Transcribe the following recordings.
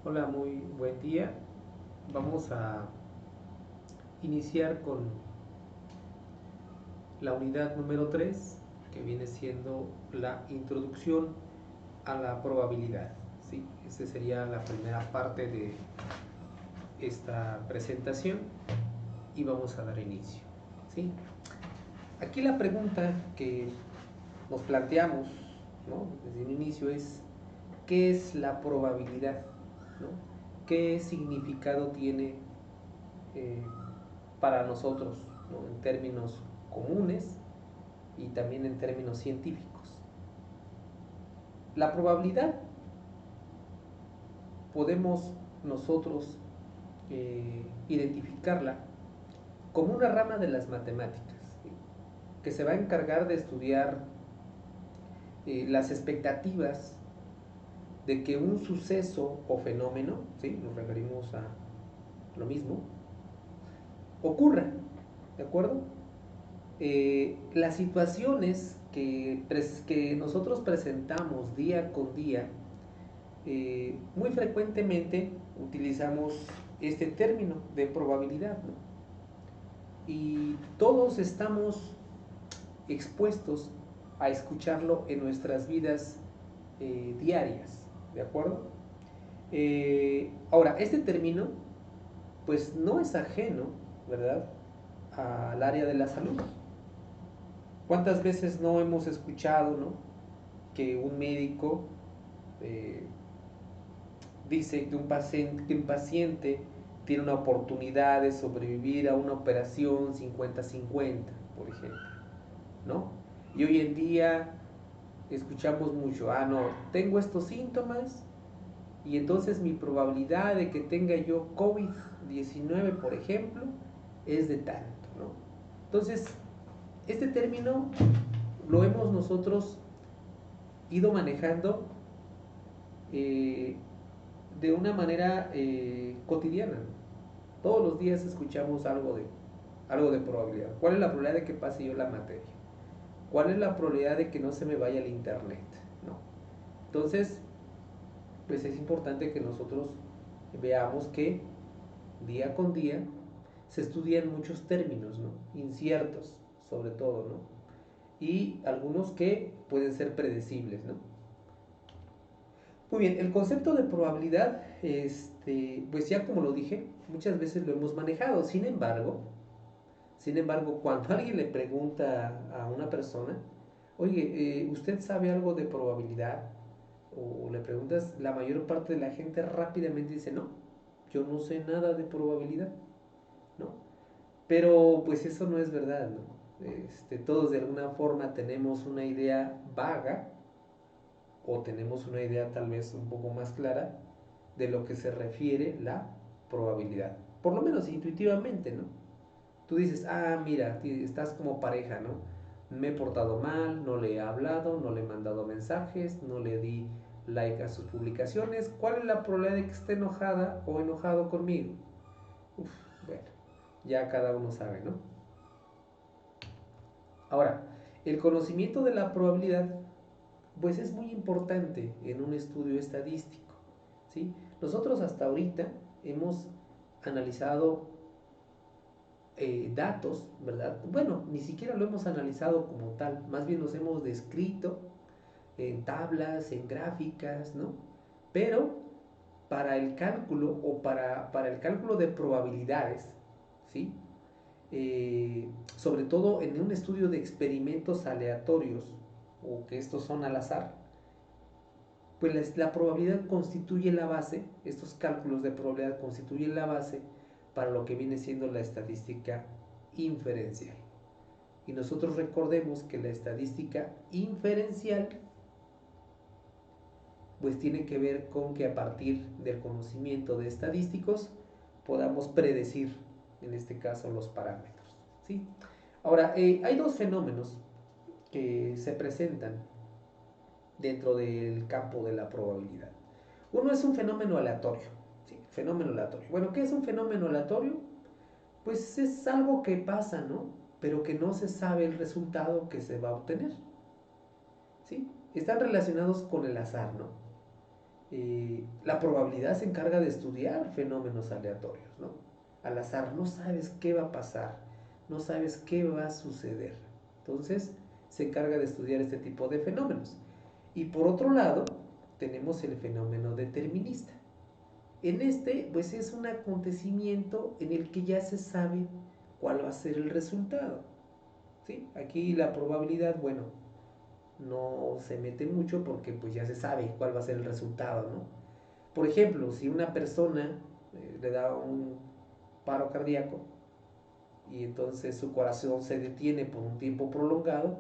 Hola, muy buen día. Vamos a iniciar con la unidad número 3, que viene siendo la introducción a la probabilidad. ¿Sí? Esa sería la primera parte de esta presentación y vamos a dar inicio. ¿Sí? Aquí la pregunta que nos planteamos, ¿no?, desde un inicio es: ¿qué es la probabilidad? ¿No? ¿Qué significado tiene eh, para nosotros, ¿no?, en términos comunes y también en términos científicos? La probabilidad podemos nosotros identificarla como una rama de las matemáticas, ¿sí?, que se va a encargar de estudiar las expectativas de que un suceso o fenómeno, ¿sí?, nos referimos a lo mismo, ocurra, ¿de acuerdo? Las situaciones que nosotros presentamos día con día, muy frecuentemente utilizamos este término de probabilidad, ¿no? Y todos estamos expuestos a escucharlo en nuestras vidas diarias, ¿de acuerdo? Ahora, este término pues no es ajeno, ¿verdad?, al área de la salud. ¿Cuántas veces no hemos escuchado, ¿no?, que un médico eh, dice que un paciente tiene una oportunidad de sobrevivir a una operación 50-50, por ejemplo, ¿no? Y hoy en día escuchamos mucho: ah, no, tengo estos síntomas y entonces mi probabilidad de que tenga yo COVID-19, por ejemplo, es de tanto, ¿no? Entonces, este término lo hemos nosotros ido manejando eh, de una manera cotidiana. Todos los días escuchamos algo de probabilidad. ¿Cuál es la probabilidad de que pase yo la materia? ¿Cuál es la probabilidad de que no se me vaya el internet? ¿No? Entonces, pues es importante que nosotros veamos que día con día se estudian muchos términos, ¿no?, inciertos, sobre todo, ¿no?, y algunos que pueden ser predecibles, ¿no? Muy bien, el concepto de probabilidad, pues ya como lo dije, muchas veces lo hemos manejado. Sin embargo, cuando alguien le pregunta a una persona: oye, ¿usted sabe algo de probabilidad? O le preguntas, la mayor parte de la gente rápidamente dice: no, yo no sé nada de probabilidad, ¿no? Pero pues eso no es verdad, ¿no? Todos de alguna forma tenemos una idea vaga, o tenemos una idea tal vez un poco más clara de lo que se refiere la probabilidad. Por lo menos intuitivamente, ¿no? Tú dices: ah, mira, estás como pareja, ¿no? Me he portado mal, no le he hablado, no le he mandado mensajes, no le di like a sus publicaciones. ¿Cuál es la probabilidad de que esté enojada o enojado conmigo? Uf, bueno, ya cada uno sabe, ¿no? Ahora, el conocimiento de la probabilidad pues es muy importante en un estudio estadístico, ¿sí? Nosotros hasta ahorita hemos analizado datos, ¿verdad? Bueno, ni siquiera lo hemos analizado como tal, más bien los hemos descrito en tablas, en gráficas, ¿no? Pero para el cálculo o para el cálculo de probabilidades, ¿sí? Sobre todo en un estudio de experimentos aleatorios, o que estos son al azar, pues la probabilidad constituye la base, estos cálculos de probabilidad constituyen la base para lo que viene siendo la estadística inferencial. Y nosotros recordemos que la estadística inferencial pues tiene que ver con que a partir del conocimiento de estadísticos podamos predecir, en este caso, los parámetros, ¿sí? Ahora, hay dos fenómenos que se presentan dentro del campo de la probabilidad. Uno es un fenómeno aleatorio, ¿sí? Fenómeno aleatorio. Bueno, ¿qué es un fenómeno aleatorio? Pues es algo que pasa, ¿no?, pero que no se sabe el resultado que se va a obtener, ¿sí? Están relacionados con el azar, ¿no? La probabilidad se encarga de estudiar fenómenos aleatorios, ¿no? Al azar, no sabes qué va a pasar, no sabes qué va a suceder. Entonces, se encarga de estudiar este tipo de fenómenos. Y por otro lado, tenemos el fenómeno determinista. En este, pues es un acontecimiento en el que ya se sabe cuál va a ser el resultado. ¿Sí? Aquí la probabilidad, bueno, no se mete mucho porque pues ya se sabe cuál va a ser el resultado, ¿no? Por ejemplo, si una persona le da un paro cardíaco y entonces su corazón se detiene por un tiempo prolongado,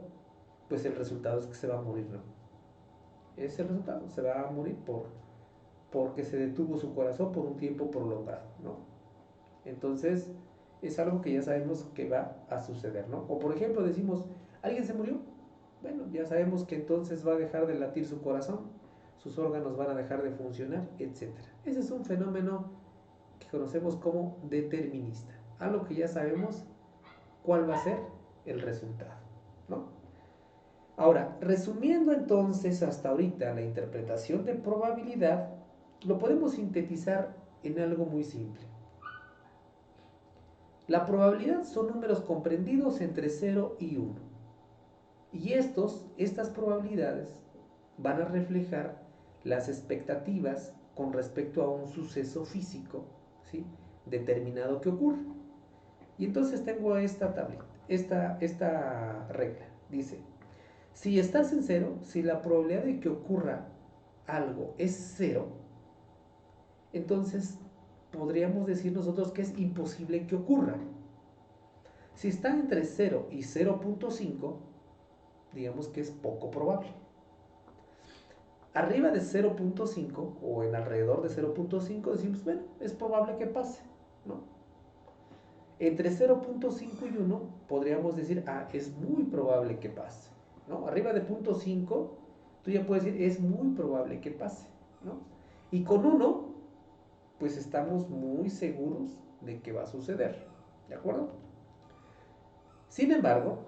pues el resultado es que se va a morir, ¿no? Es el resultado, se va a morir porque se detuvo su corazón por un tiempo prolongado, ¿no? Entonces, es algo que ya sabemos que va a suceder, ¿no? O por ejemplo decimos, ¿alguien se murió? Bueno, ya sabemos que entonces va a dejar de latir su corazón, sus órganos van a dejar de funcionar, etcétera. Ese es un fenómeno que conocemos como determinista, algo que ya sabemos cuál va a ser el resultado, ¿no? Ahora, resumiendo entonces hasta ahorita la interpretación de probabilidad, lo podemos sintetizar en algo muy simple. La probabilidad son números comprendidos entre 0 y 1. Y estas probabilidades van a reflejar las expectativas con respecto a un suceso físico, ¿sí? Determinado que ocurre. Y entonces tengo esta tabla, esta regla. Dice, si estás en 0, si la probabilidad de que ocurra algo es 0, entonces podríamos decir nosotros que es imposible que ocurra. Si está entre 0 y 0.5, digamos que es poco probable. Arriba de 0.5 o en alrededor de 0.5 decimos, bueno, es probable que pase, ¿no? Entre 0.5 y 1 podríamos decir, es muy probable que pase, ¿no? Arriba de 0.5 tú ya puedes decir, es muy probable que pase, ¿no? Y con 1, pues estamos muy seguros de que va a suceder, ¿de acuerdo? Sin embargo,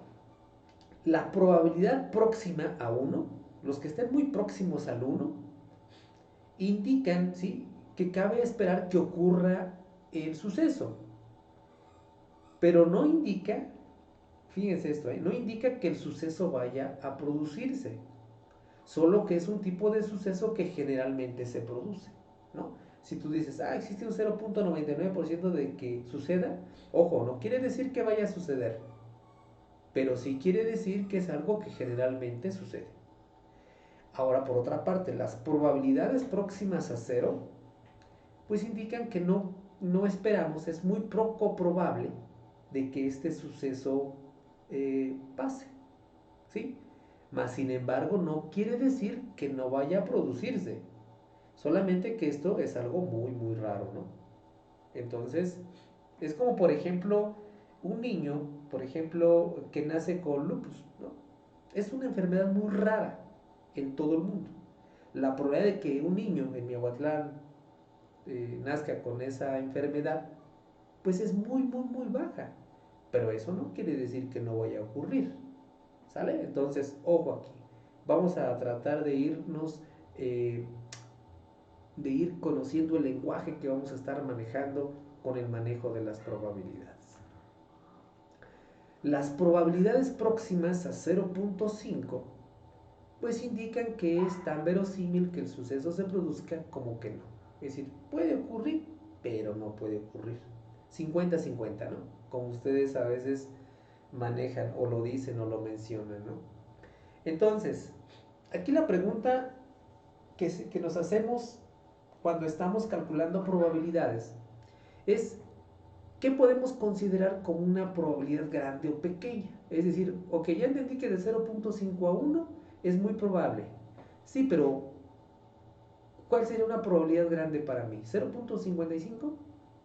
la probabilidad próxima a 1, los que estén muy próximos al 1, indican, ¿sí?, que cabe esperar que ocurra el suceso, pero no indica, fíjense esto, no indica que el suceso vaya a producirse, solo que es un tipo de suceso que generalmente se produce, ¿no? Si tú dices, existe un 0.99% de que suceda, ojo, no quiere decir que vaya a suceder, pero sí quiere decir que es algo que generalmente sucede. Ahora, por otra parte, las probabilidades próximas a 0, pues indican que no esperamos, es muy poco probable de que este suceso pase, ¿sí? Mas, sin embargo, no quiere decir que no vaya a producirse, solamente que esto es algo muy, muy raro, ¿no? Entonces, es como, por ejemplo, un niño, por ejemplo, que nace con lupus, ¿no? Es una enfermedad muy rara en todo el mundo. La probabilidad de que un niño en Miahuatlán nazca con esa enfermedad, pues es muy, muy, muy baja. Pero eso no quiere decir que no vaya a ocurrir. ¿Sale? Entonces, ojo aquí. Vamos a tratar eh, de ir conociendo el lenguaje que vamos a estar manejando con el manejo de las probabilidades. Las probabilidades próximas a 0.5 pues indican que es tan verosímil que el suceso se produzca como que no. Es decir, puede ocurrir, pero no puede ocurrir. 50-50, ¿no? Como ustedes a veces manejan o lo dicen o lo mencionan, ¿no? Entonces, aquí la pregunta que nos hacemos cuando estamos calculando probabilidades es, ¿qué podemos considerar como una probabilidad grande o pequeña? Es decir, ok, ya entendí que de 0.5 a 1 es muy probable. Sí, pero ¿cuál sería una probabilidad grande para mí? ¿0.55?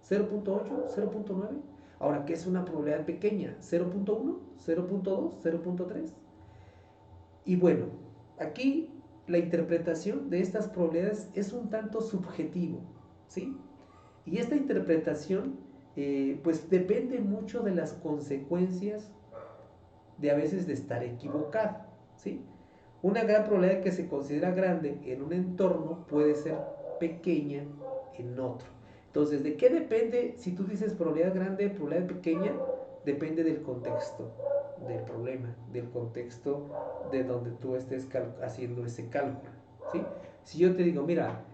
¿0.8? ¿0.9? Ahora, ¿qué es una probabilidad pequeña? ¿0.1? ¿0.2? ¿0.3? Y bueno, aquí la interpretación de estas probabilidades es un tanto subjetivo, ¿sí? Y esta interpretación pues depende mucho de las consecuencias de a veces de estar equivocado, ¿sí? Una gran probabilidad que se considera grande en un entorno puede ser pequeña en otro. Entonces, ¿de qué depende? Si tú dices probabilidad grande, probabilidad pequeña, depende del contexto del problema, del contexto de donde tú estés haciendo ese cálculo, ¿sí? Si yo te digo, mira,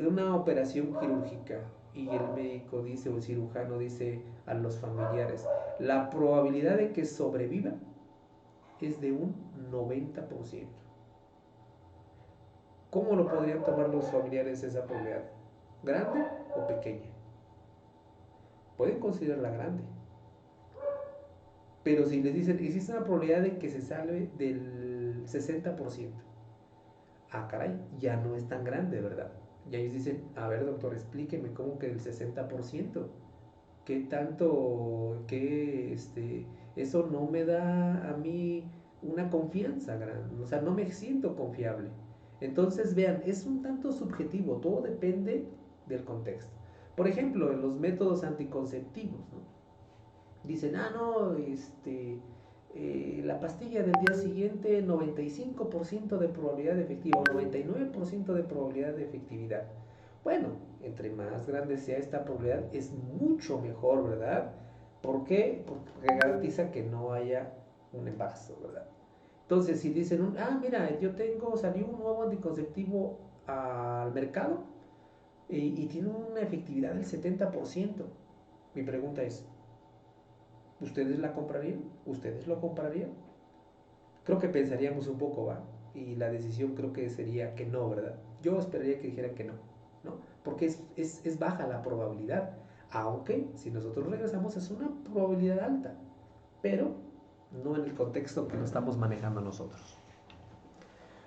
una operación quirúrgica y el médico dice o el cirujano dice a los familiares, la probabilidad de que sobreviva es de un 90%. ¿Cómo lo podrían tomar los familiares esa probabilidad? ¿Grande o pequeña? Pueden considerarla grande. Pero si les dicen, existe una probabilidad de que se salve del 60%. Ah, caray, ya no es tan grande, ¿verdad? Y ellos dicen, a ver, doctor, explíqueme cómo que del 60%. ¿Qué tanto, eso no me da a mí una confianza grande? O sea, no me siento confiable. Entonces, vean, es un tanto subjetivo, todo depende del contexto. Por ejemplo, en los métodos anticonceptivos, ¿no? Dicen, no, la pastilla del día siguiente, 95% de probabilidad de efectividad, o 99% de probabilidad de efectividad. Bueno, entre más grande sea esta probabilidad, es mucho mejor, ¿verdad? ¿Por qué? Porque garantiza que no haya un embarazo, ¿verdad? Entonces, si dicen, mira, salió un nuevo anticonceptivo al mercado y tiene una efectividad del 70%. Mi pregunta es, ¿ustedes la comprarían? ¿Ustedes lo comprarían? Creo que pensaríamos un poco, ¿va? Y la decisión creo que sería que no, ¿verdad? Yo esperaría que dijeran que no, ¿no? Porque es baja la probabilidad. Aunque, si nosotros regresamos, es una probabilidad alta. Pero no en el contexto que lo estamos manejando nosotros.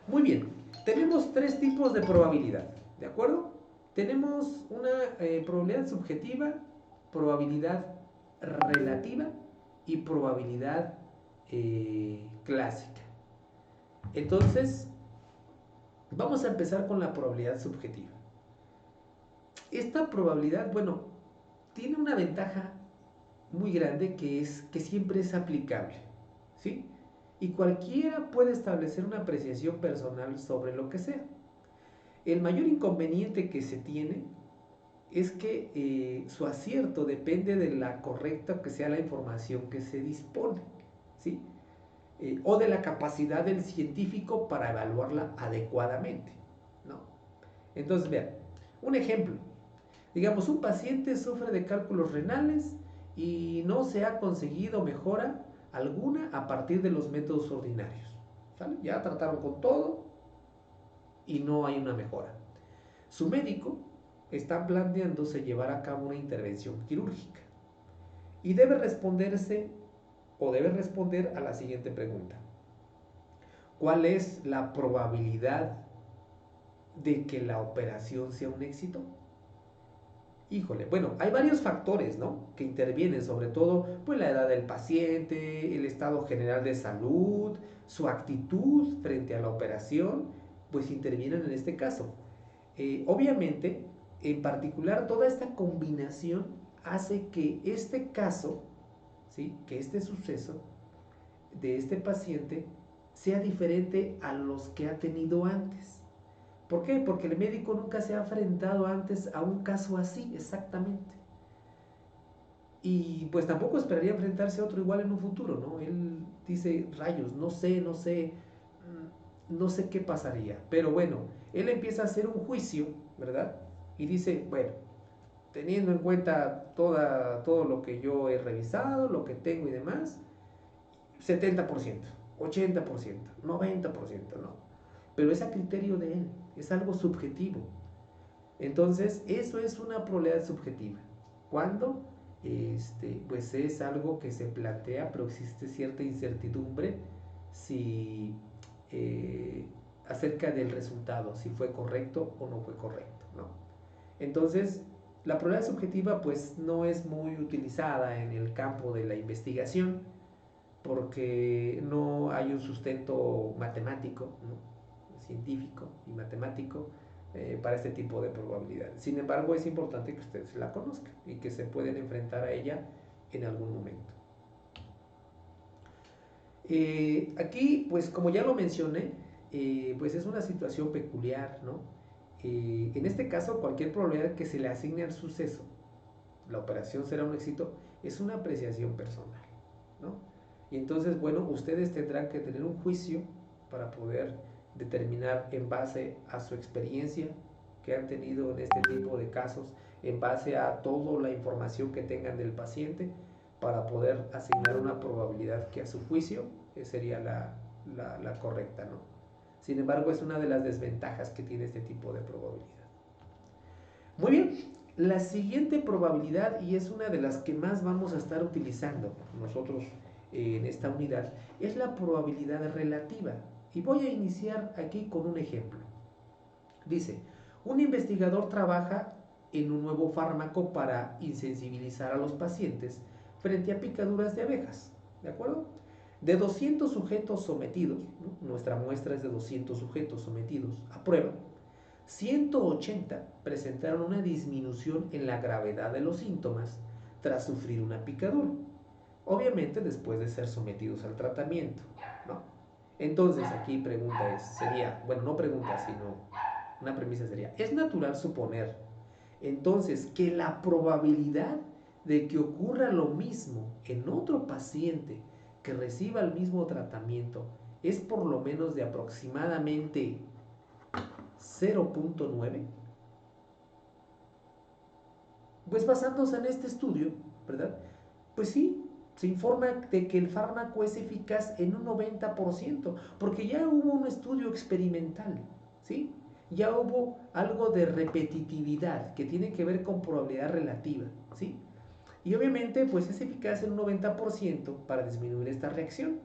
Muy bien, tenemos tres tipos de probabilidad, ¿de acuerdo? Tenemos una probabilidad subjetiva, probabilidad relativa y probabilidad clásica. Entonces, vamos a empezar con la probabilidad subjetiva. Esta probabilidad, bueno, tiene una ventaja muy grande que es que siempre es aplicable, ¿sí? Y cualquiera puede establecer una apreciación personal sobre lo que sea. El mayor inconveniente que se tiene es que su acierto depende de la correcta que sea la información que se dispone, ¿sí? O de la capacidad del científico para evaluarla adecuadamente, ¿no? Entonces, vean, un ejemplo. Digamos, un paciente sufre de cálculos renales y no se ha conseguido mejora alguna a partir de los métodos ordinarios, ¿sale? Ya trataron con todo y no hay una mejora. Su médico está planteándose llevar a cabo una intervención quirúrgica y debe responder a la siguiente pregunta. ¿Cuál es la probabilidad de que la operación sea un éxito? Híjole, bueno, hay varios factores, ¿no? Que intervienen, sobre todo, pues la edad del paciente, el estado general de salud, su actitud frente a la operación, pues intervienen en este caso. Obviamente, en particular, toda esta combinación hace que este caso, ¿sí? Que este suceso de este paciente sea diferente a los que ha tenido antes. ¿Por qué? Porque el médico nunca se ha enfrentado antes a un caso así, exactamente. Y pues tampoco esperaría enfrentarse a otro igual en un futuro, ¿no? Él dice, rayos, no sé qué pasaría. Pero bueno, él empieza a hacer un juicio, ¿verdad? Y dice, bueno, teniendo en cuenta todo lo que yo he revisado, lo que tengo y demás, 70%, 80%, 90%, ¿no? Pero es a criterio de él, es algo subjetivo. Entonces, eso es una probabilidad subjetiva. Cuando pues es algo que se plantea, pero existe cierta incertidumbre si acerca del resultado, si fue correcto o no fue correcto, ¿no? Entonces, la probabilidad subjetiva pues no es muy utilizada en el campo de la investigación porque no hay un sustento matemático, ¿no? Científico y matemático para este tipo de probabilidades. Sin embargo, es importante que ustedes la conozcan y que se pueden enfrentar a ella en algún momento. Aquí, pues como ya lo mencioné, pues es una situación peculiar, ¿no? En este caso, cualquier probabilidad que se le asigne al suceso, la operación será un éxito, es una apreciación personal, ¿no? Y entonces, bueno, ustedes tendrán que tener un juicio para poder determinar en base a su experiencia que han tenido en este tipo de casos, en base a toda la información que tengan del paciente, para poder asignar una probabilidad que a su juicio sería la correcta, ¿no? Sin embargo, es una de las desventajas que tiene este tipo de probabilidad. Muy bien, la siguiente probabilidad, y es una de las que más vamos a estar utilizando nosotros en esta unidad, es la probabilidad relativa. Y voy a iniciar aquí con un ejemplo. Dice, un investigador trabaja en un nuevo fármaco para insensibilizar a los pacientes frente a picaduras de abejas. ¿De acuerdo? De 200 sujetos sometidos, ¿no? Nuestra muestra es de 200 sujetos sometidos a prueba, 180 presentaron una disminución en la gravedad de los síntomas tras sufrir una picadura. Obviamente después de ser sometidos al tratamiento, ¿no? Entonces aquí pregunta sería, bueno, no pregunta, sino una premisa sería, ¿es natural suponer entonces que la probabilidad de que ocurra lo mismo en otro paciente que reciba el mismo tratamiento es por lo menos de aproximadamente 0.9? Pues basándose en este estudio, ¿verdad? Pues sí, se informa de que el fármaco es eficaz en un 90%, porque ya hubo un estudio experimental, ¿sí? Ya hubo algo de repetitividad que tiene que ver con probabilidad relativa, ¿sí? Y obviamente, pues es eficaz en un 90% para disminuir esta reacción.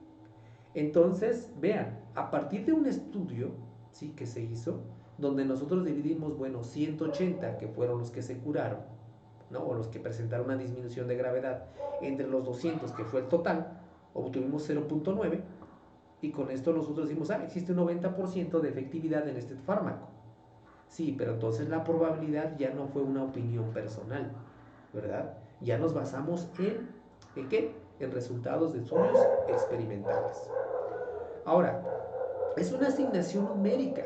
Entonces, vean, a partir de un estudio, ¿sí? Que se hizo, donde nosotros dividimos, bueno, 180 que fueron los que se curaron, ¿no? O los que presentaron una disminución de gravedad, entre los 200 que fue el total, obtuvimos 0.9, y con esto nosotros decimos, existe un 90% de efectividad en este fármaco. Sí, pero entonces la probabilidad ya no fue una opinión personal, ¿verdad? Ya nos basamos ¿en qué? En resultados de estudios experimentales. Ahora, es una asignación numérica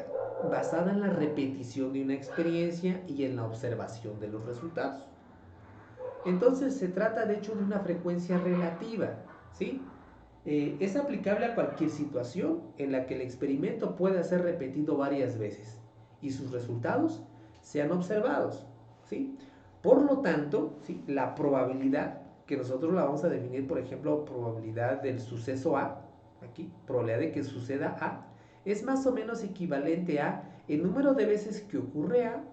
basada en la repetición de una experiencia y en la observación de los resultados. Entonces se trata de hecho de una frecuencia relativa, ¿sí? Es aplicable a cualquier situación en la que el experimento pueda ser repetido varias veces y sus resultados sean observados, ¿sí? Por lo tanto, ¿sí? La probabilidad, que nosotros la vamos a definir, por ejemplo, probabilidad del suceso A, aquí, probabilidad de que suceda A, es más o menos equivalente a el número de veces que ocurre A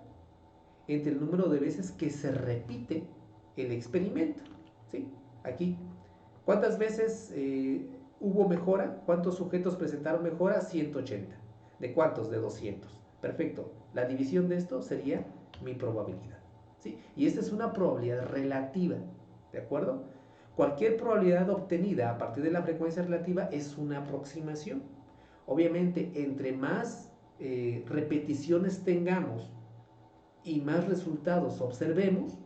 entre el número de veces que se repite el experimento, ¿sí? Aquí, ¿cuántas veces hubo mejora? ¿Cuántos sujetos presentaron mejora? 180. ¿De cuántos? De 200. Perfecto. La división de esto sería mi probabilidad, ¿sí? Y esta es una probabilidad relativa, ¿de acuerdo? Cualquier probabilidad obtenida a partir de la frecuencia relativa es una aproximación. Obviamente, entre más repeticiones tengamos y más resultados observemos,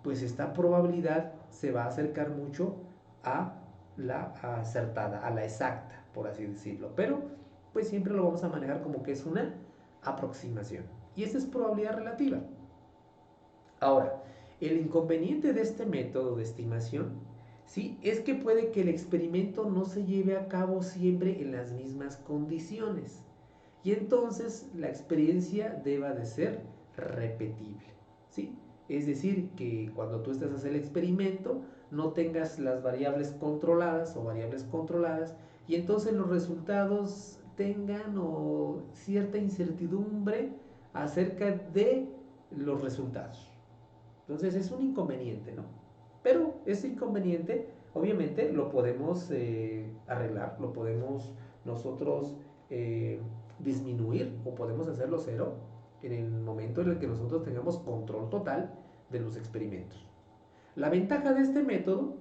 pues esta probabilidad se va a acercar mucho a la acertada, a la exacta, por así decirlo. Pero pues siempre lo vamos a manejar como que es una aproximación. Y esta es probabilidad relativa. Ahora, el inconveniente de este método de estimación, ¿sí? Es que puede que el experimento no se lleve a cabo siempre en las mismas condiciones. Y entonces la experiencia deba de ser repetible, ¿sí? Es decir, que cuando tú estés haciendo el experimento no tengas las variables controladas o variables controladas y entonces los resultados tengan cierta incertidumbre acerca de los resultados. Entonces es un inconveniente, ¿no? Pero ese inconveniente obviamente lo podemos arreglar, lo podemos nosotros disminuir o podemos hacerlo cero en el momento en el que nosotros tengamos control total de los experimentos. La ventaja de este método,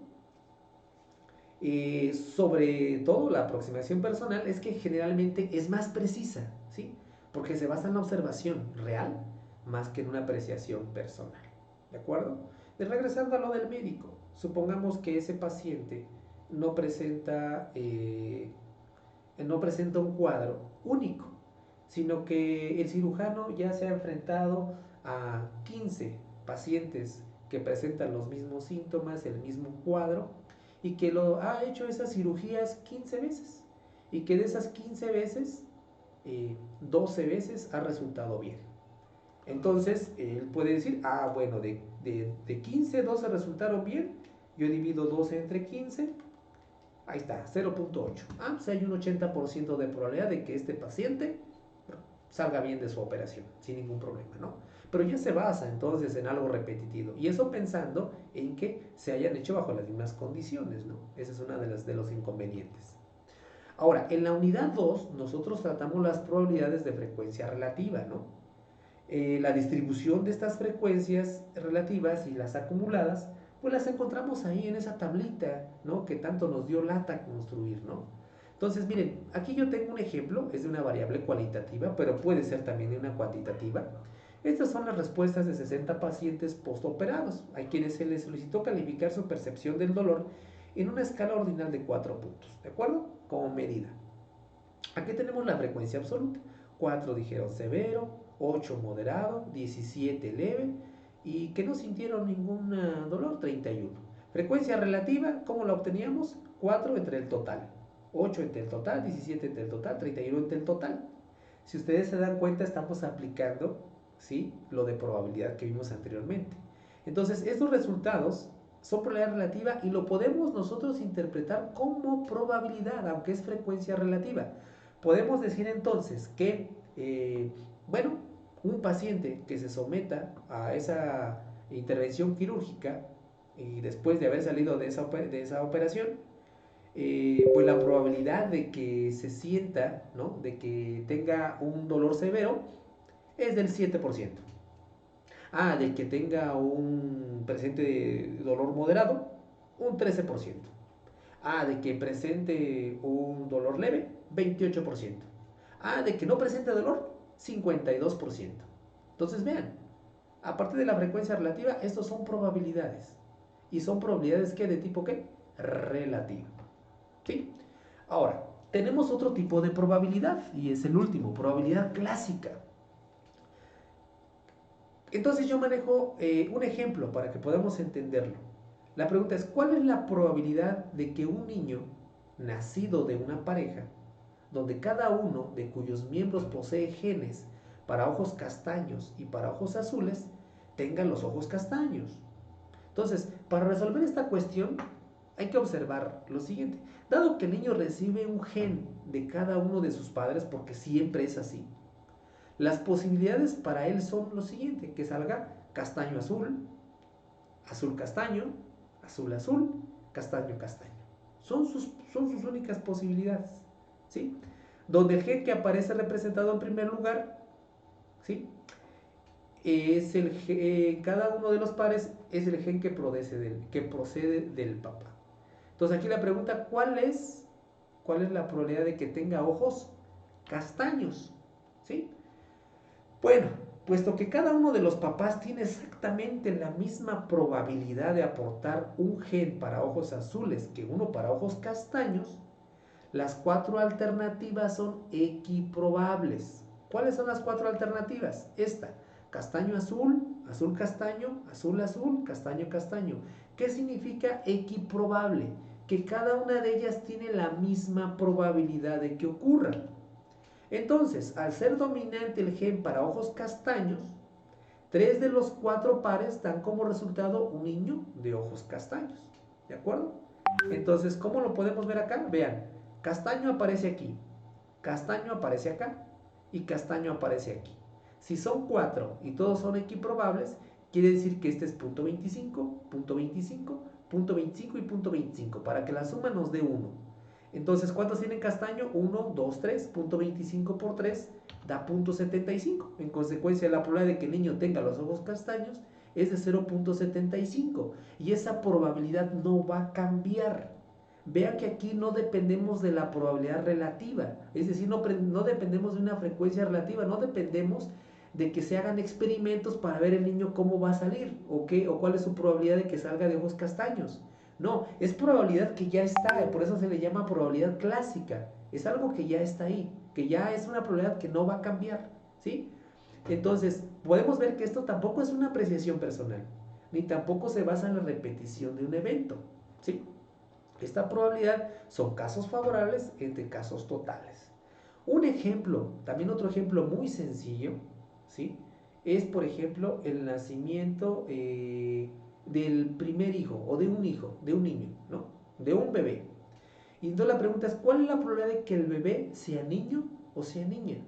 sobre todo la aproximación personal, es que generalmente es más precisa, ¿sí? Porque se basa en la observación real más que en una apreciación personal. ¿De acuerdo? Y regresando a lo del médico, supongamos que ese paciente no presenta no presenta un cuadro único, sino que el cirujano ya se ha enfrentado a 15 pacientes que presentan los mismos síntomas, el mismo cuadro, y que lo ha hecho esas cirugías 15 veces, y que de esas 15 veces, 12 veces ha resultado bien. Entonces, él puede decir, bueno, de 15, 12 resultaron bien, yo divido 12 entre 15, ahí está, 0.8. Pues hay un 80% de probabilidad de que este paciente salga bien de su operación, sin ningún problema, ¿no? Pero ya se basa entonces en algo repetitivo. Y eso pensando en que se hayan hecho bajo las mismas condiciones, ¿no? Esa es una de los inconvenientes. Ahora, en la unidad 2, nosotros tratamos las probabilidades de frecuencia relativa, ¿no? La distribución de estas frecuencias relativas y las acumuladas, pues las encontramos ahí en esa tablita, ¿no? Que tanto nos dio lata construir, ¿no? Entonces, miren, aquí yo tengo un ejemplo, es de una variable cualitativa, pero puede ser también de una cuantitativa. Estas son las respuestas de 60 pacientes postoperados, a quienes se les solicitó calificar su percepción del dolor en una escala ordinal de 4 puntos, ¿de acuerdo? Como medida. Aquí tenemos la frecuencia absoluta. 4 dijeron severo, 8 moderado, 17 leve y que no sintieron ningún dolor, 31. Frecuencia relativa, ¿cómo la obteníamos? 4 entre el total, 8 entre el total, 17 entre el total, 31 entre el total. Si ustedes se dan cuenta, estamos aplicando, ¿sí?, lo de probabilidad que vimos anteriormente. Entonces, estos resultados son probabilidad relativa y lo podemos nosotros interpretar como probabilidad, aunque es frecuencia relativa. Podemos decir entonces que, bueno, un paciente que se someta a esa intervención quirúrgica y después de haber salido de esa operación, pues la probabilidad de que se sienta, ¿no?, de que tenga un dolor severo es del 7%. De que tenga un presente de dolor moderado, un 13%. De que presente un dolor leve, 28%. De que no presente dolor, 52%. Entonces vean, aparte de la frecuencia relativa, estos son probabilidades. Y son probabilidades que de tipo ¿qué? Relativa. ¿Sí? Ahora, tenemos otro tipo de probabilidad y es el último, probabilidad clásica. Entonces yo manejo un ejemplo para que podamos entenderlo. La pregunta es, ¿cuál es la probabilidad de que un niño nacido de una pareja, donde cada uno de cuyos miembros posee genes para ojos castaños y para ojos azules, tenga los ojos castaños? Entonces, para resolver esta cuestión, hay que observar lo siguiente. Dado que el niño recibe un gen de cada uno de sus padres, porque siempre es así, las posibilidades para él son lo siguiente: que salga castaño azul, azul castaño, azul azul, castaño castaño. Son sus únicas posibilidades, ¿sí? Donde el gen que aparece representado en primer lugar, ¿sí?, es cada uno de los pares es el gen que procede del papá. Entonces aquí la pregunta, ¿cuál es la probabilidad de que tenga ojos castaños? ¿Sí? Bueno, puesto que cada uno de los papás tiene exactamente la misma probabilidad de aportar un gen para ojos azules que uno para ojos castaños, las 4 alternativas son equiprobables. ¿Cuáles son las 4 alternativas? Esta: castaño azul, azul castaño, azul azul, castaño castaño. ¿Qué significa equiprobable? Que cada una de ellas tiene la misma probabilidad de que ocurra. Entonces, al ser dominante el gen para ojos castaños, 3 de los 4 pares dan como resultado un niño de ojos castaños. ¿De acuerdo? Entonces, ¿cómo lo podemos ver acá? Vean, castaño aparece aquí, castaño aparece acá y castaño aparece aquí. Si son 4 y todos son equiprobables, quiere decir que este es punto 25, punto 25, punto 25 y punto 25, para que la suma nos dé 1. Entonces, ¿cuántos tienen castaño? 1, 2, 3. Punto 25 por 3 da punto 75. En consecuencia, la probabilidad de que el niño tenga los ojos castaños es de 0.75. Y esa probabilidad no va a cambiar. Vean que aquí no dependemos de la probabilidad relativa. Es decir, no dependemos de una frecuencia relativa. No dependemos de que se hagan experimentos para ver el niño cómo va a salir o cuál es su probabilidad de que salga de ojos castaños. No, es probabilidad que ya está, por eso se le llama probabilidad clásica. es algo que ya está ahí, que ya es una probabilidad que no va a cambiar, ¿sí? Entonces, podemos ver que esto tampoco es una apreciación personal, ni tampoco se basa en la repetición de un evento, ¿sí? Esta probabilidad son casos favorables entre casos totales. Un ejemplo, también otro ejemplo muy sencillo, ¿sí? Es, por ejemplo, el nacimiento del primer hijo, de un niño, ¿no? De un bebé. Y entonces la pregunta es, ¿cuál es la probabilidad de que el bebé sea niño o sea niña?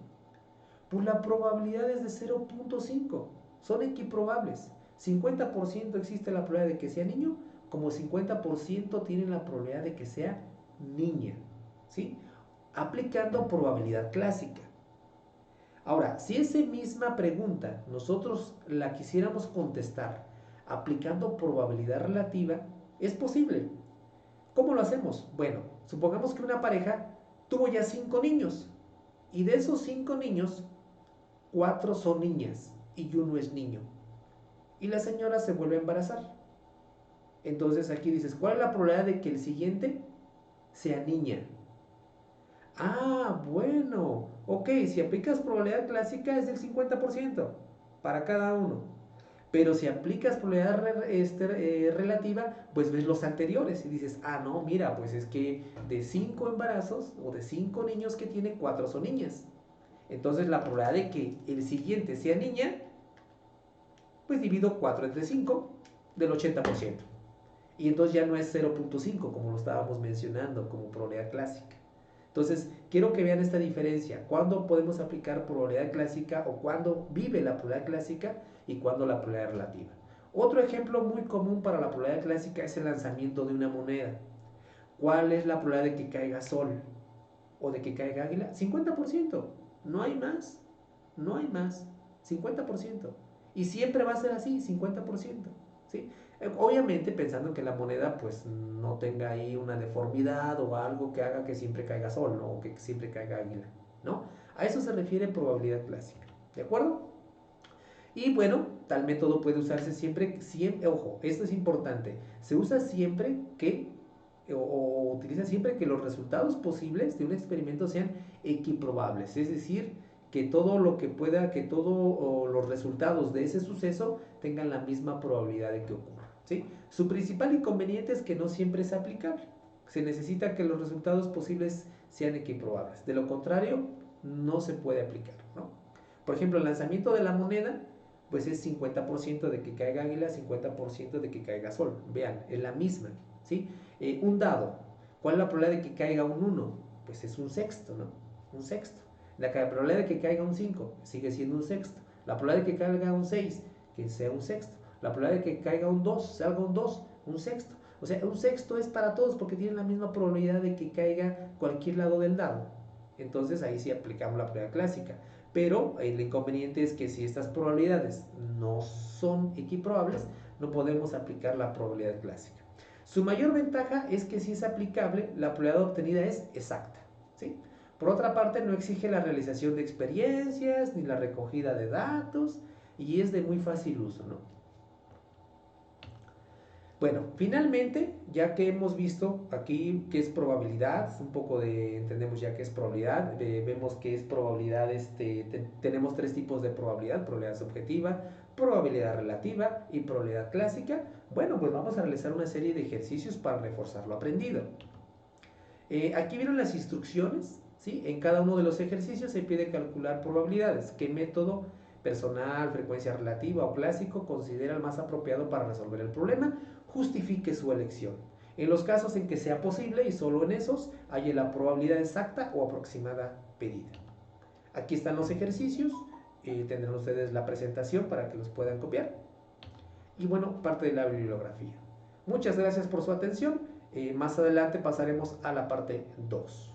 Pues la probabilidad es de 0.5, son equiprobables. 50% existe la probabilidad de que sea niño, como 50% tiene la probabilidad de que sea niña, ¿sí? Aplicando probabilidad clásica. Ahora, si esa misma pregunta nosotros la quisiéramos contestar aplicando probabilidad relativa, es posible. ¿Cómo lo hacemos? Bueno, supongamos que una pareja tuvo ya 5 niños y de esos 5 niños, 4 son niñas y uno es niño. Y la señora se vuelve a embarazar. Entonces aquí dices, ¿cuál es la probabilidad de que el siguiente sea niña? Ah, bueno, ok, si aplicas probabilidad clásica es del 50% para cada uno. Pero si aplicas probabilidad relativa, pues ves los anteriores y dices, ah, no, mira, pues es que de 5 embarazos o de 5 niños que tiene, 4 son niñas. Entonces la probabilidad de que el siguiente sea niña, pues divido 4 entre 5 del 80%. Y entonces ya no es 0.5 como lo estábamos mencionando como probabilidad clásica. Entonces, quiero que vean esta diferencia. ¿Cuándo podemos aplicar probabilidad clásica o cuándo vive la probabilidad clásica y cuándo la probabilidad relativa? Otro ejemplo muy común para la probabilidad clásica es el lanzamiento de una moneda. ¿Cuál es la probabilidad de que caiga sol o de que caiga águila? 50%. No hay más. No hay más. 50%. Y siempre va a ser así, 50%. ¿Sí? Obviamente pensando que la moneda pues no tenga ahí una deformidad o algo que haga que siempre caiga sol, ¿no? O que siempre caiga águila, ¿no? A eso se refiere probabilidad clásica, ¿de acuerdo? Y bueno, tal método puede usarse siempre, ojo, esto es importante, se usa siempre que, o utiliza siempre que los resultados posibles de un experimento sean equiprobables, es decir, que todo lo que pueda, que todos los resultados de ese suceso tengan la misma probabilidad de que ocurra, ¿sí? Su principal inconveniente es que no siempre es aplicable, se necesita que los resultados posibles sean equiprobables, de lo contrario, no se puede aplicar, ¿no? Por ejemplo, el lanzamiento de la moneda pues es 50% de que caiga águila, 50% de que caiga sol. Vean, es la misma, ¿sí? Un dado, ¿cuál es la probabilidad de que caiga un 1? Pues es un sexto, ¿no? Un sexto. La probabilidad de que caiga un 5 sigue siendo un sexto. La probabilidad de que caiga un 6, que sea un sexto. La probabilidad de que caiga un 2, salga un 2, un sexto. O sea, un sexto es para todos porque tienen la misma probabilidad de que caiga cualquier lado del dado. Entonces ahí sí aplicamos la probabilidad clásica. Pero el inconveniente es que si estas probabilidades no son equiprobables, no podemos aplicar la probabilidad clásica. Su mayor ventaja es que si es aplicable, la probabilidad obtenida es exacta, ¿sí? Por otra parte, no exige la realización de experiencias ni la recogida de datos y es de muy fácil uso, ¿no? Bueno, finalmente, ya que hemos visto aquí qué es probabilidad, un poco de entendemos ya qué es probabilidad, vemos que es probabilidad, tenemos 3 tipos de probabilidad: probabilidad subjetiva, probabilidad relativa y probabilidad clásica. Bueno, pues vamos a realizar una serie de ejercicios para reforzar lo aprendido. Aquí vieron las instrucciones, ¿sí? En cada uno de los ejercicios se pide calcular probabilidades. ¿Qué método personal, frecuencia relativa o clásico considera el más apropiado para resolver el problema? Justifique su elección. En los casos en que sea posible y solo en esos, haya la probabilidad exacta o aproximada pedida. Aquí están los ejercicios, tendrán ustedes la presentación para que los puedan copiar. Y bueno, parte de la bibliografía. Muchas gracias por su atención. Más adelante pasaremos a la parte 2.